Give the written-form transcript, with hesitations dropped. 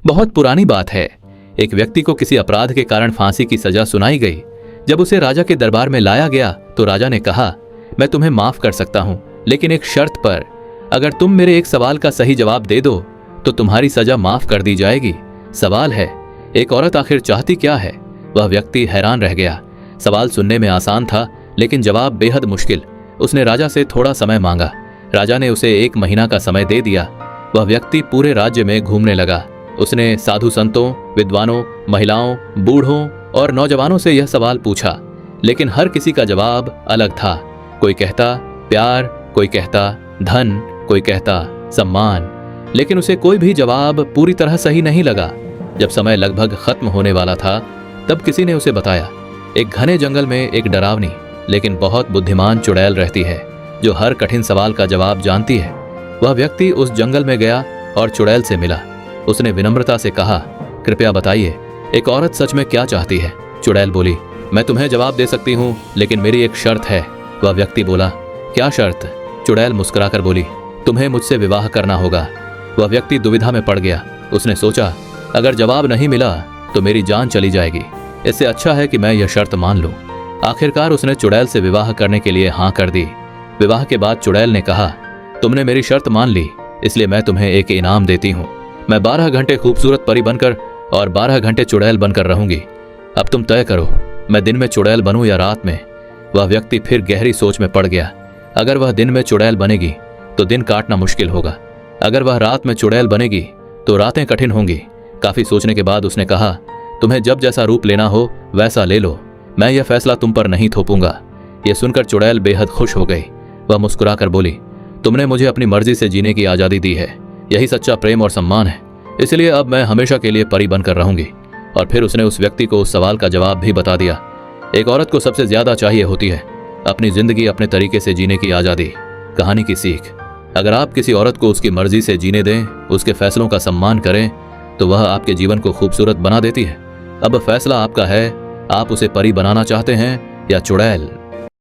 बहुत पुरानी बात है। एक व्यक्ति को किसी अपराध के कारण फांसी की सजा सुनाई गई। जब उसे राजा के दरबार में लाया गया तो राजा ने कहा, मैं तुम्हें माफ कर सकता हूं, लेकिन एक शर्त पर। अगर तुम मेरे एक सवाल का सही जवाब दे दो तो तुम्हारी सजा माफ कर दी जाएगी। सवाल है, एक औरत आखिर चाहती क्या है? वह व्यक्ति हैरान रह गया। सवाल सुनने में आसान था, लेकिन जवाब बेहद मुश्किल। उसने राजा से थोड़ा समय मांगा। राजा ने उसे 1 महीना का समय दे दिया। वह व्यक्ति पूरे राज्य में घूमने लगा। उसने साधु संतों, विद्वानों, महिलाओं, बूढ़ों और नौजवानों से यह सवाल पूछा, लेकिन हर किसी का जवाब अलग था। कोई कहता प्यार, कोई कहता धन, कोई कहता सम्मान, लेकिन उसे कोई भी जवाब पूरी तरह सही नहीं लगा। जब समय लगभग खत्म होने वाला था, तब किसी ने उसे बताया, एक घने जंगल में एक डरावनी लेकिन बहुत बुद्धिमान चुड़ैल रहती है, जो हर कठिन सवाल का जवाब जानती है। वह व्यक्ति उस जंगल में गया और चुड़ैल से मिला। उसने विनम्रता से कहा, कृपया बताइए, एक औरत सच में क्या चाहती है? चुड़ैल बोली, मैं तुम्हें जवाब दे सकती हूँ, लेकिन मेरी एक शर्त है। वह व्यक्ति बोला, क्या शर्त? चुड़ैल मुस्कुराकर बोली, तुम्हें मुझसे विवाह करना होगा। वह व्यक्ति दुविधा में पड़ गया। उसने सोचा, अगर जवाब नहीं मिला तो मेरी जान चली जाएगी। इससे अच्छा है कि मैं यह शर्त मान लूं। आखिरकार उसने चुड़ैल से विवाह करने के लिए हाँ कर दी। विवाह के बाद चुड़ैल ने कहा, तुमने मेरी शर्त मान ली, इसलिए मैं तुम्हें एक इनाम देती हूँ। मैं 12 घंटे खूबसूरत परी बनकर और 12 घंटे चुड़ैल बनकर रहूंगी। अब तुम तय करो, मैं दिन में चुड़ैल बनूं या रात में? वह व्यक्ति फिर गहरी सोच में पड़ गया। अगर वह दिन में चुड़ैल बनेगी तो दिन काटना मुश्किल होगा। अगर वह रात में चुड़ैल बनेगी तो रातें कठिन होंगी। काफी सोचने के बाद उसने कहा, तुम्हें जब जैसा रूप लेना हो वैसा ले लो, मैं यह फैसला तुम पर नहीं थोपूंगा। यह सुनकर चुड़ैल बेहद खुश हो गई। वह मुस्कुराकर बोली, तुमने मुझे अपनी मर्जी से जीने की आज़ादी दी है, यही सच्चा प्रेम और सम्मान है, इसलिए अब मैं हमेशा के लिए परी बनकर रहूंगी। और फिर उसने उस व्यक्ति को उस सवाल का जवाब भी बता दिया। एक औरत को सबसे ज्यादा चाहिए होती है अपनी जिंदगी अपने तरीके से जीने की आज़ादी। कहानी की सीख, अगर आप किसी औरत को उसकी मर्जी से जीने दें, उसके फैसलों का सम्मान करें, तो वह आपके जीवन को खूबसूरत बना देती है। अब फैसला आपका है, आप उसे परी बनाना चाहते हैं या चुड़ैल।